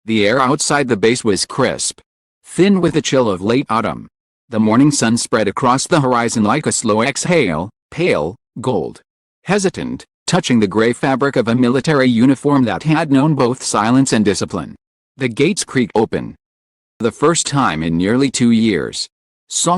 The air outside the base was crisp, thin with the chill of late autumn. The morning sun spread across the horizon like a slow exhale, pale, gold, hesitant, touching the gray fabric of a military uniform that had known both silence and discipline. The gates creaked open. The first time in nearly 2 years,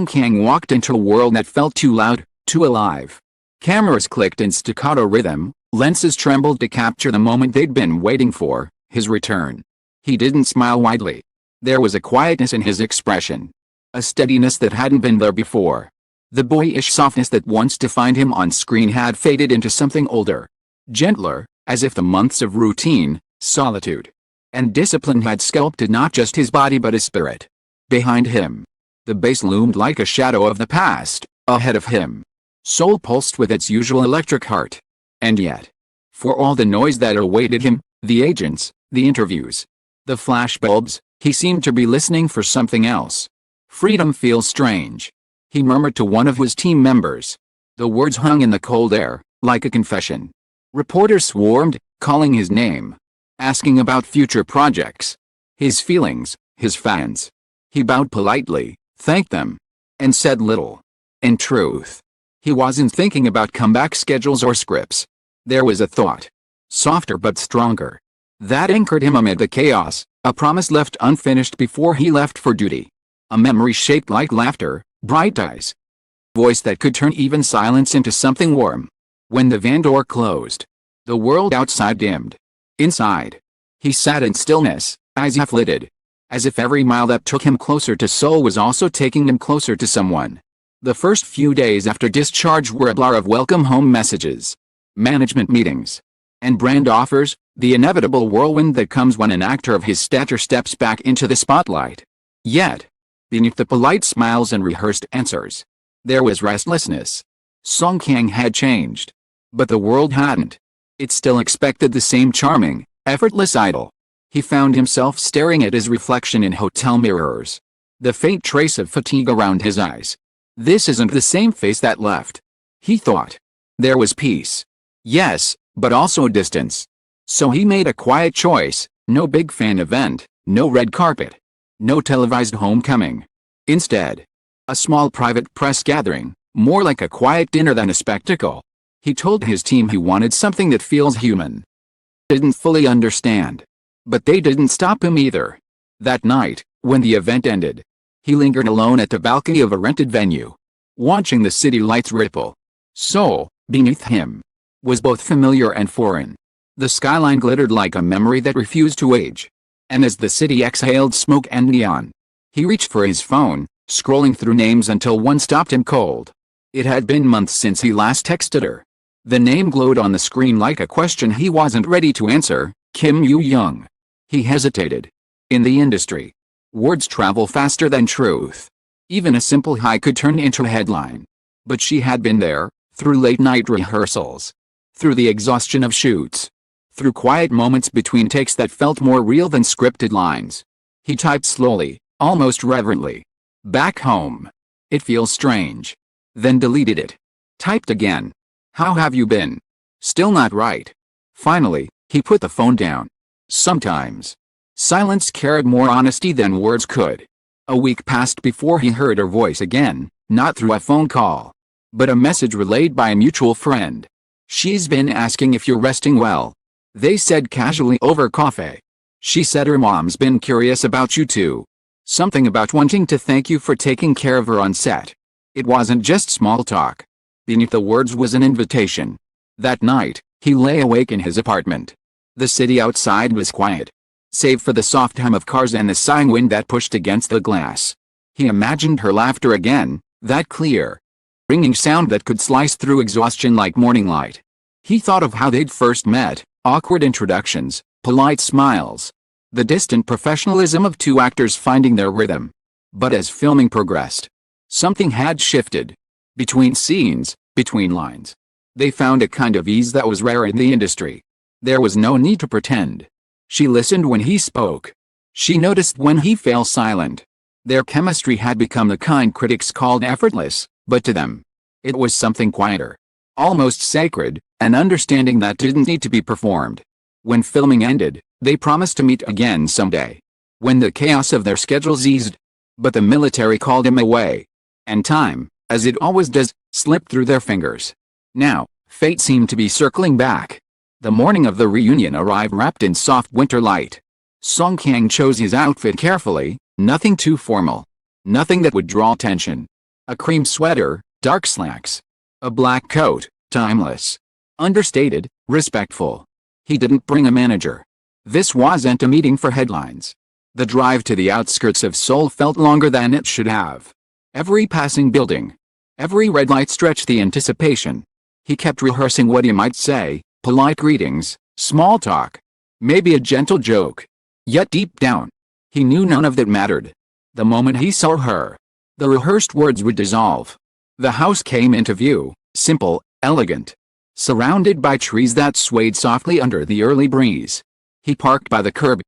Kang walked into a world that felt too loud, too alive. Cameras clicked in staccato rhythm, lenses trembled to capture the moment they'd been waiting for, his return. He didn't smile widely. There was a quietness in his expression, a steadiness that hadn't been there before. The boyish softness that once defined him on screen had faded into something older, gentler, as if the months of routine, solitude, and discipline had sculpted not just his body but his spirit. Behind him, the base loomed like a shadow of the past. Ahead of him, soul pulsed with its usual electric heart. And yet, for all the noise that awaited him, the agents, the interviews, the flashbulbs, he seemed to be listening for something else. "Freedom feels strange," he murmured to one of his team members. The words hung in the cold air, like a confession. Reporters swarmed, calling his name, asking about future projects, his feelings, his fans. He bowed politely, thanked them, and said little. In truth, he wasn't thinking about comeback schedules or scripts. There was a thought, softer but stronger, that anchored him amid the chaos, a promise left unfinished before he left for duty. A memory shaped like laughter, bright eyes, voice that could turn even silence into something warm. When the van door closed, the world outside dimmed. Inside, he sat in stillness, eyes half lidded, as if every mile that took him closer to Seoul was also taking him closer to someone. The first few days after discharge were a blur of welcome home messages, management meetings, and brand offers, the inevitable whirlwind that comes when an actor of his stature steps back into the spotlight. Yet, beneath the polite smiles and rehearsed answers, there was restlessness. Kang had changed, but the world hadn't. It still expected the same charming, effortless idol. He found himself staring at his reflection in hotel mirrors, the faint trace of fatigue around his eyes. This isn't the same face that left, he thought. There was peace. Yes, but also distance. So he made a quiet choice, no big fan event, no red carpet, no televised homecoming. Instead, a small private press gathering, more like a quiet dinner than a spectacle. He told his team he wanted something that feels human. Didn't fully understand. But they didn't stop him either. That night, when the event ended, he lingered alone at the balcony of a rented venue, watching the city lights ripple. Seoul, beneath him, was both familiar and foreign. The skyline glittered like a memory that refused to age. And as the city exhaled smoke and neon, he reached for his phone, scrolling through names until one stopped him cold. It had been months since he last texted her. The name glowed on the screen like a question he wasn't ready to answer, Yoo Jung. He hesitated. In the industry, words travel faster than truth. Even a simple hi could turn into a headline. But she had been there, through late-night rehearsals, through the exhaustion of shoots, through quiet moments between takes that felt more real than scripted lines. He typed slowly, almost reverently. Back home. It feels strange. Then deleted it. Typed again. How have you been? Still not right. Finally, he put the phone down. Sometimes, silence carried more honesty than words could. A week passed before he heard her voice again, not through a phone call, but a message relayed by a mutual friend. She's been asking if you're resting well. They said casually over coffee. She said her mom's been curious about you too. Something about wanting to thank you for taking care of her on set. It wasn't just small talk. Beneath the words was an invitation. That night, he lay awake in his apartment. The city outside was quiet, save for the soft hum of cars and the sighing wind that pushed against the glass. He imagined her laughter again, that clear, ringing sound that could slice through exhaustion like morning light. He thought of how they'd first met, awkward introductions, polite smiles, the distant professionalism of two actors finding their rhythm. But as filming progressed, something had shifted. Between scenes, between lines, they found a kind of ease that was rare in the industry. There was no need to pretend. She listened when he spoke. She noticed when he fell silent. Their chemistry had become the kind critics called effortless, but to them, it was something quieter, almost sacred, an understanding that didn't need to be performed. When filming ended, They promised to meet again someday, when the chaos of their schedules eased. But the military called him away. And time, as it always does, slipped through their fingers. Now, fate seemed to be circling back. The morning of the reunion arrived wrapped in soft winter light. Kang chose his outfit carefully, nothing too formal. Nothing that would draw attention. A cream sweater, dark slacks. A black coat, timeless. Understated, respectful. He didn't bring a manager. This wasn't a meeting for headlines. The drive to the outskirts of Seoul felt longer than it should have. Every passing building, every red light stretched the anticipation. He kept rehearsing what he might say, polite greetings, small talk, maybe a gentle joke. Yet deep down, he knew none of that mattered. The moment he saw her, the rehearsed words would dissolve. The house came into view, simple, elegant, surrounded by trees that swayed softly under the early breeze. He parked by the curb,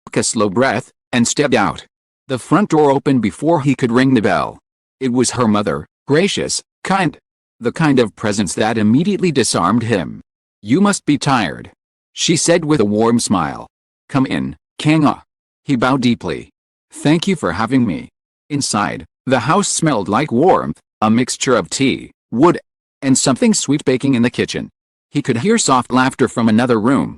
took a slow breath, and stepped out. The front door opened before he could ring the bell. It was her mother, gracious, kind. The kind of presence that immediately disarmed him. "You must be tired," she said with a warm smile. "Come in, Kang." He bowed deeply. "Thank you for having me." Inside, the house smelled like warmth, a mixture of tea, wood, and something sweet baking in the kitchen. He could hear soft laughter from another room.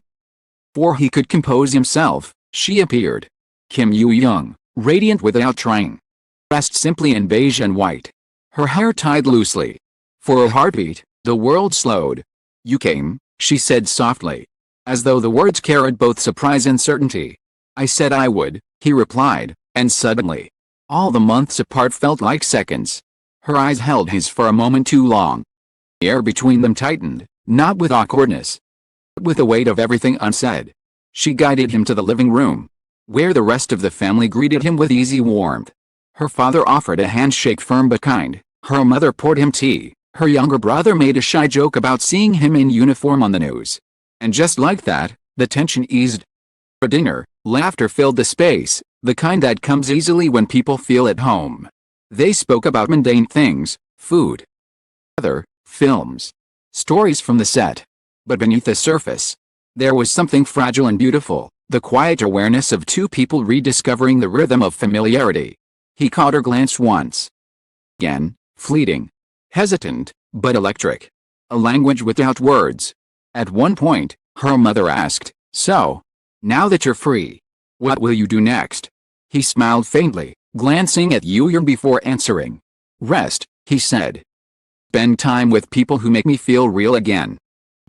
Before he could compose himself, she appeared. Yoo Jung, radiant without trying. Dressed simply in beige and white. Her hair tied loosely. For a heartbeat, the world slowed. "You came," she said softly, as though the words carried both surprise and certainty. "I said I would," he replied, and suddenly, all the months apart felt like seconds. Her eyes held his for a moment too long. The air between them tightened, not with awkwardness, but with the weight of everything unsaid. She guided him to the living room, where the rest of the family greeted him with easy warmth. Her father offered a handshake firm but kind, her mother poured him tea, her younger brother made a shy joke about seeing him in uniform on the news. And just like that, the tension eased. For dinner, laughter filled the space, the kind that comes easily when people feel at home. They spoke about mundane things, food, weather, films, stories from the set. But beneath the surface, there was something fragile and beautiful, the quiet awareness of two people rediscovering the rhythm of familiarity. He caught her glance once. Again, fleeting, hesitant, but electric. A language without words. At one point, her mother asked, "So, now that you're free, what will you do next?" He smiled faintly, glancing at Yoo Jung before answering. "Rest," he said. "Spend time with people who make me feel real again."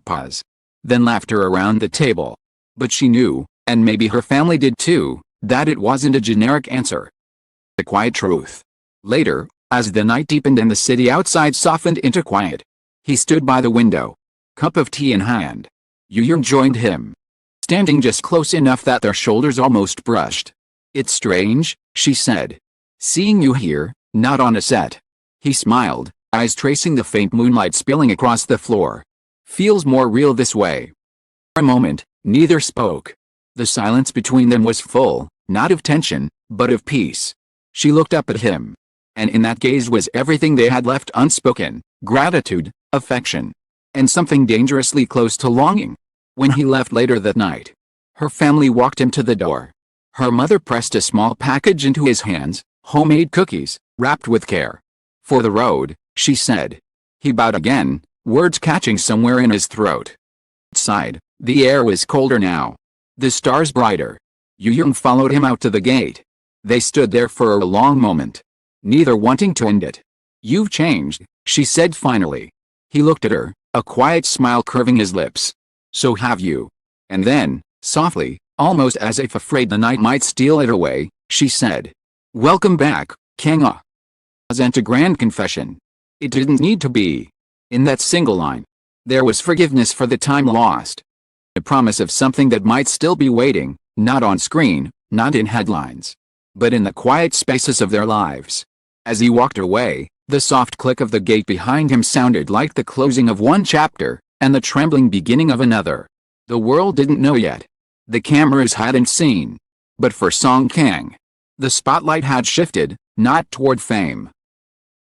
Pause. Then laughter around the table. But she knew, and maybe her family did too, that it wasn't a generic answer. The quiet truth. Later, as the night deepened and the city outside softened into quiet, he stood by the window, cup of tea in hand. Yoo Jung joined him, standing just close enough that their shoulders almost brushed. "It's strange," she said, "seeing you here, not on a set." He smiled, eyes tracing the faint moonlight spilling across the floor. "Feels more real this way." For a moment, neither spoke. The silence between them was full, not of tension, but of peace. She looked up at him, and in that gaze was everything they had left unspoken: gratitude, affection, and something dangerously close to longing. When he left later that night, her family walked him to the door. Her mother pressed a small package into his hands, homemade cookies, wrapped with care. "For the road," she said. He bowed again, words catching somewhere in his throat. Outside, the air was colder now, the stars brighter. Yoo Jung followed him out to the gate. They stood there for a long moment, neither wanting to end it. "You've changed," she said finally. He looked at her, a quiet smile curving his lips. "So have you." And then, softly, almost as if afraid the night might steal it away, she said, "Welcome back, Kang." It wasn't a grand confession. It didn't need to be. In that single line, there was forgiveness for the time lost. A promise of something that might still be waiting, not on screen, not in headlines, but in the quiet spaces of their lives. As he walked away, the soft click of the gate behind him sounded like the closing of one chapter, and the trembling beginning of another. The world didn't know yet. The cameras hadn't seen. But for Kang, the spotlight had shifted, not toward fame.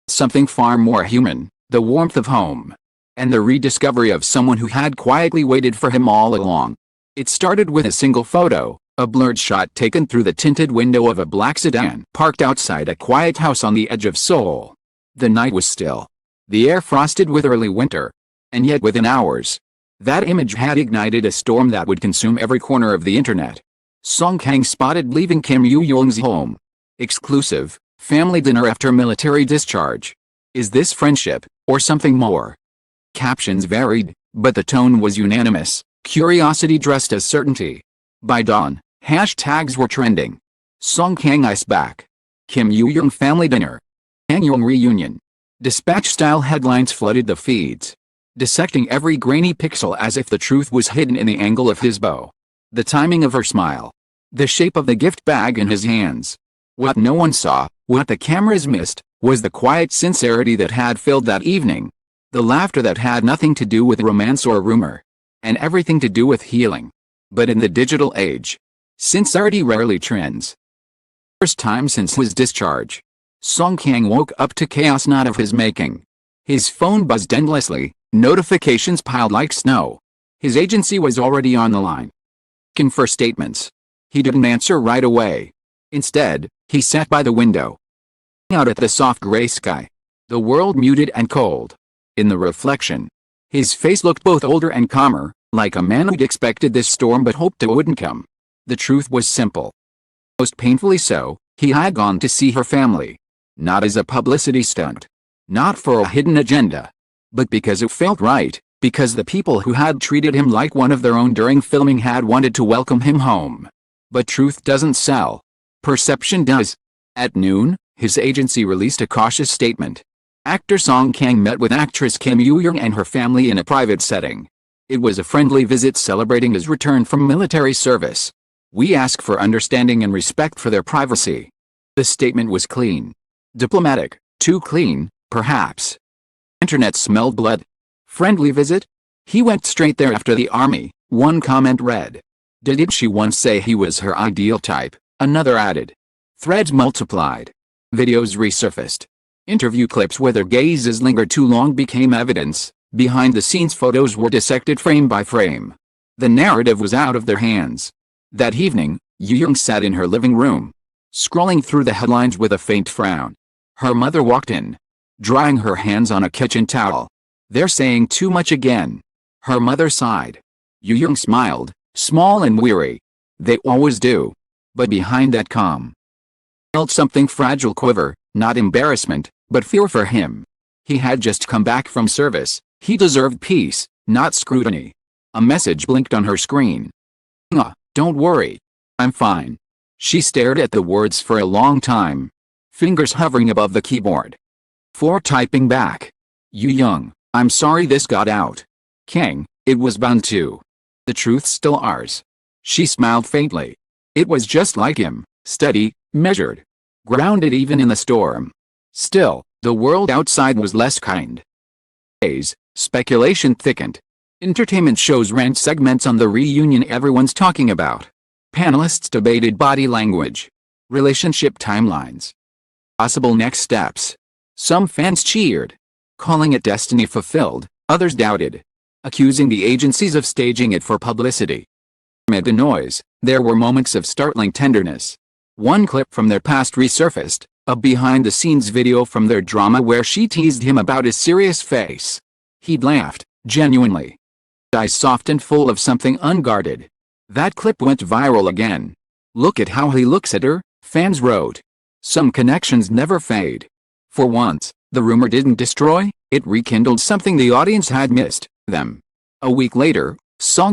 Something far more human, the warmth of home. And the rediscovery of someone who had quietly waited for him all along. It started with a single photo, a blurred shot taken through the tinted window of a black sedan parked outside a quiet house on the edge of Seoul. The night was still. The air frosted with early winter. And yet within hours, that image had ignited a storm that would consume every corner of the internet. Kang spotted leaving Kim Yoo Jung's home. Exclusive, family dinner after military discharge. Is this friendship, or something more? Captions varied, but the tone was unanimous, curiosity dressed as certainty. By dawn, hashtags were trending. Kang ice back. Kim Yoo Jung family dinner. Kang Jung reunion. Dispatch-style headlines flooded the feeds, dissecting every grainy pixel as if the truth was hidden in the angle of his bow. The timing of her smile. The shape of the gift bag in his hands. What no one saw, what the cameras missed, was the quiet sincerity that had filled that evening. The laughter that had nothing to do with romance or rumor, and everything to do with healing. But in the digital age, sincerity rarely trends. First time since his discharge, Kang woke up to chaos not of his making. His phone buzzed endlessly, notifications piled like snow. His agency was already on the line. For statements. He didn't answer right away. Instead, he sat by the window, out at the soft gray sky. The world muted and cold. In the reflection, his face looked both older and calmer, like a man who'd expected this storm but hoped it wouldn't come. The truth was simple. Most painfully so, he had gone to see her family. Not as a publicity stunt. Not for a hidden agenda. But because it felt right, because the people who had treated him like one of their own during filming had wanted to welcome him home. But truth doesn't sell. Perception does. At noon, his agency released a cautious statement. Actor Kang met with actress Kim Yoo Jung and her family in a private setting. It was a friendly visit celebrating his return from military service. We ask for understanding and respect for their privacy. The statement was clean. Diplomatic, too clean, perhaps. Internet smelled blood. Friendly visit? He went straight there after the army, one comment read. Did she once say he was her ideal type? Another added. Threads multiplied. Videos resurfaced. Interview clips where their gazes lingered too long became evidence. Behind-the-scenes photos were dissected frame by frame. The narrative was out of their hands. That evening, Yoo Jung sat in her living room, scrolling through the headlines with a faint frown. Her mother walked in, drying her hands on a kitchen towel. They're saying too much again. Her mother sighed. Yoo Jung smiled, small and weary. They always do. But behind that calm, felt something fragile quiver, not embarrassment, but fear for him. He had just come back from service. He deserved peace, not scrutiny. A message blinked on her screen. Don't worry. I'm fine. She stared at the words for a long time, fingers hovering above the keyboard. For typing back. Yoo Jung, I'm sorry this got out. Kang, it was bound to. The truth's still ours. She smiled faintly. It was just like him, steady, measured, grounded even in the storm. Still, the world outside was less kind. Speculation thickened. Entertainment shows ran segments on the reunion everyone's talking about. Panelists debated body language, relationship timelines, possible next steps. Some fans cheered, calling it destiny fulfilled. Others doubted, accusing the agencies of staging it for publicity. Amid the noise, there were moments of startling tenderness. One clip from their past resurfaced, a behind-the-scenes video from their drama where she teased him about his serious face. He'd laughed, genuinely. Eyes soft and full of something unguarded. That clip went viral again. Look at how he looks at her, fans wrote. Some connections never fade. For once, the rumor didn't destroy, it rekindled something the audience had missed, them. A week later,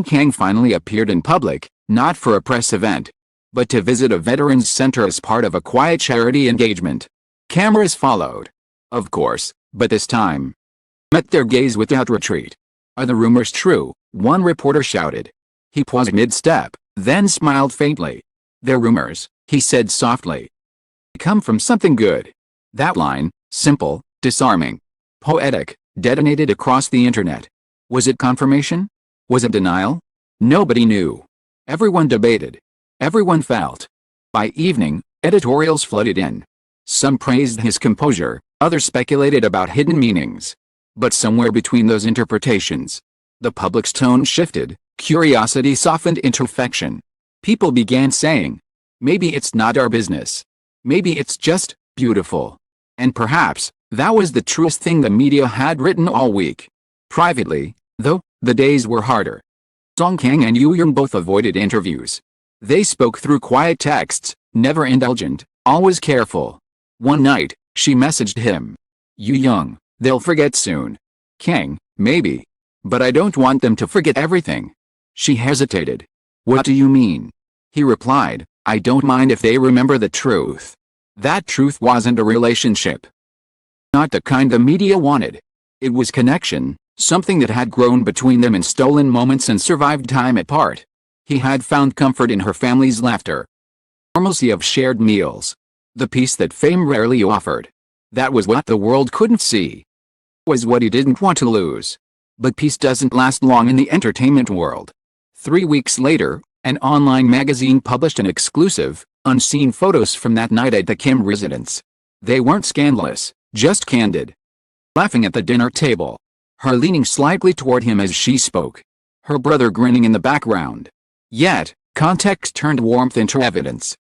Kang finally appeared in public, not for a press event, but to visit a veterans center as part of a quiet charity engagement. Cameras followed, of course, but this time met their gaze without retreat. Are the rumors true? One reporter shouted. He paused mid-step, then smiled faintly. They're rumors, he said softly. They come from something good. That line, simple, disarming, poetic, detonated across the internet. Was it confirmation? Was it denial? Nobody knew. Everyone debated. Everyone felt. By evening, editorials flooded in. Some praised his composure, others speculated about hidden meanings. But somewhere between those interpretations, the public's tone shifted. Curiosity softened into affection. People began saying, maybe it's not our business. Maybe it's just beautiful. And perhaps that was the truest thing the media had written all week. Privately, though, the days were harder. Kang and Yoo Jung both avoided interviews. They spoke through quiet texts, never indulgent, always careful. One night, she messaged him. Yoo Jung, they'll forget soon. Kang, maybe. But I don't want them to forget everything. She hesitated. What do you mean? He replied, I don't mind if they remember the truth. That truth wasn't a relationship. Not the kind the media wanted. It was connection, something that had grown between them in stolen moments and survived time apart. He had found comfort in her family's laughter. Normalcy of shared meals. The peace that fame rarely offered. That was what the world couldn't see. Was what he didn't want to lose. But peace doesn't last long in the entertainment world. 3 weeks later, an online magazine published an exclusive, unseen photos from that night at the Kim residence. They weren't scandalous, just candid. Laughing at the dinner table. Her leaning slightly toward him as she spoke. Her brother grinning in the background. Yet, context turned warmth into evidence.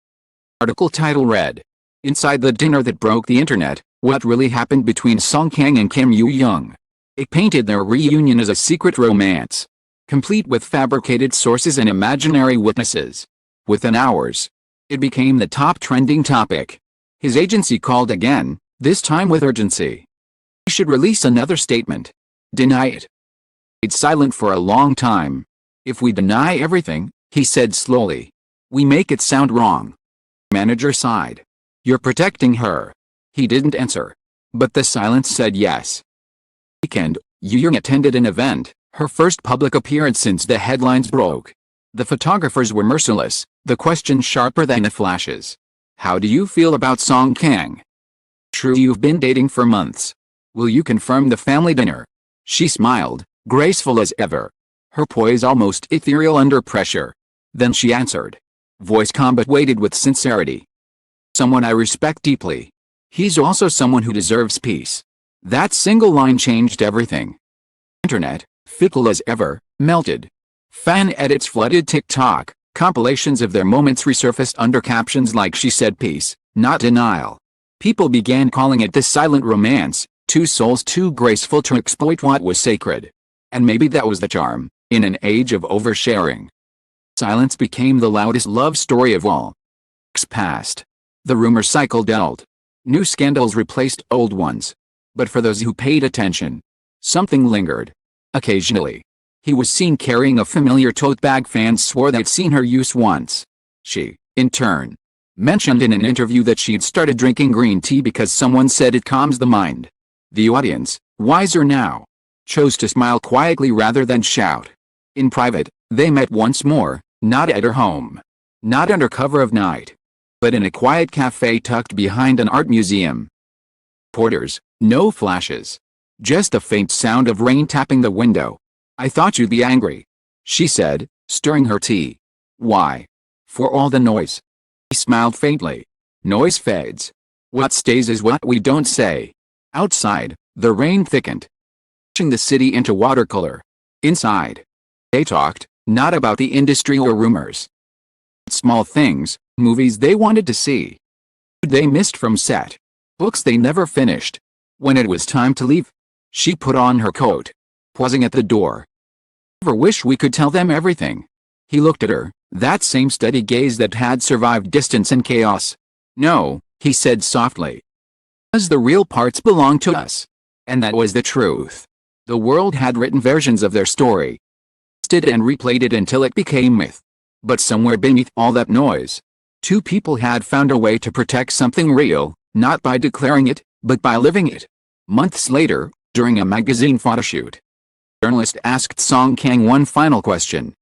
Article title read, Inside the Dinner That Broke the Internet, What Really Happened Between Kang and Kim Yoo Jung. It painted their reunion as a secret romance, complete with fabricated sources and imaginary witnesses. Within hours, it became the top trending topic. His agency called again, this time with urgency. He should release another statement. Deny it. It's silent for a long time. If we deny everything, he said slowly, we make it sound wrong. Manager sighed. You're protecting her. He didn't answer. But the silence said yes. Weekend, Yoo Jung attended an event, her first public appearance since the headlines broke. The photographers were merciless, the questions sharper than the flashes. How do you feel about Kang? True, you've been dating for months. Will you confirm the family dinner? She smiled, graceful as ever. Her poise almost ethereal under pressure. Then she answered. Voice calm but weighted with sincerity. Someone I respect deeply. He's also someone who deserves peace. That single line changed everything. Internet, fickle as ever, melted. Fan edits flooded TikTok, compilations of their moments resurfaced under captions like she said peace, not denial. People began calling it the silent romance, two souls too graceful to exploit what was sacred. And maybe that was the charm, in an age of oversharing. Silence became the loudest love story of all. Weeks passed. The rumor cycle dulled. New scandals replaced old ones. But for those who paid attention, something lingered. Occasionally, he was seen carrying a familiar tote bag fans swore they'd seen her use once. She, in turn, mentioned in an interview that she'd started drinking green tea because someone said it calms the mind. The audience, wiser now, chose to smile quietly rather than shout. In private, they met once more, not at her home. Not under cover of night. But in a quiet cafe tucked behind an art museum. Porters, no flashes. Just the faint sound of rain tapping the window. I thought you'd be angry, she said, stirring her tea. Why? For all the noise. He smiled faintly. Noise fades. What stays is what we don't say. Outside, the rain thickened, pushing the city into watercolor. Inside, they talked, not about the industry or rumors. Small things, movies they wanted to see. Food they missed from set. Books they never finished. When it was time to leave, she put on her coat, pausing at the door. Never wish we could tell them everything. He looked at her, that same steady gaze that had survived distance and chaos. No, he said softly. Because the real parts belong to us. And that was the truth. The world had written versions of their story. Twisted and replayed it until it became myth. But somewhere beneath all that noise, two people had found a way to protect something real, not by declaring it, but by living it. Months later, during a magazine photoshoot, a journalist asked Kang one final question.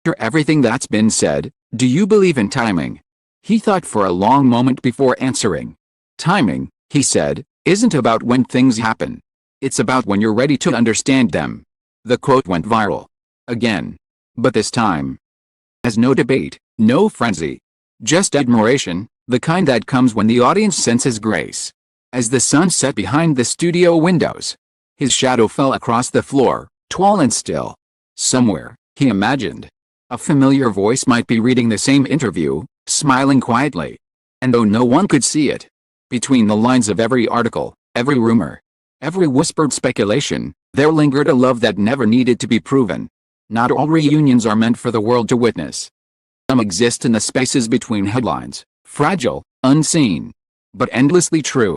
After everything that's been said, do you believe in timing? He thought for a long moment before answering. Timing, he said, isn't about when things happen. It's about when you're ready to understand them. The quote went viral. Again. But this time, as no debate, no frenzy. Just admiration, the kind that comes when the audience senses grace. As the sun set behind the studio windows, his shadow fell across the floor, tall and still. Somewhere, He imagined. A familiar voice might be reading the same interview, smiling quietly. And though no one could see it, between the lines of every article, every rumor, every whispered speculation, there lingered a love that never needed to be proven. Not all reunions are meant for the world to witness. Some exist in the spaces between headlines, fragile, unseen, but endlessly true.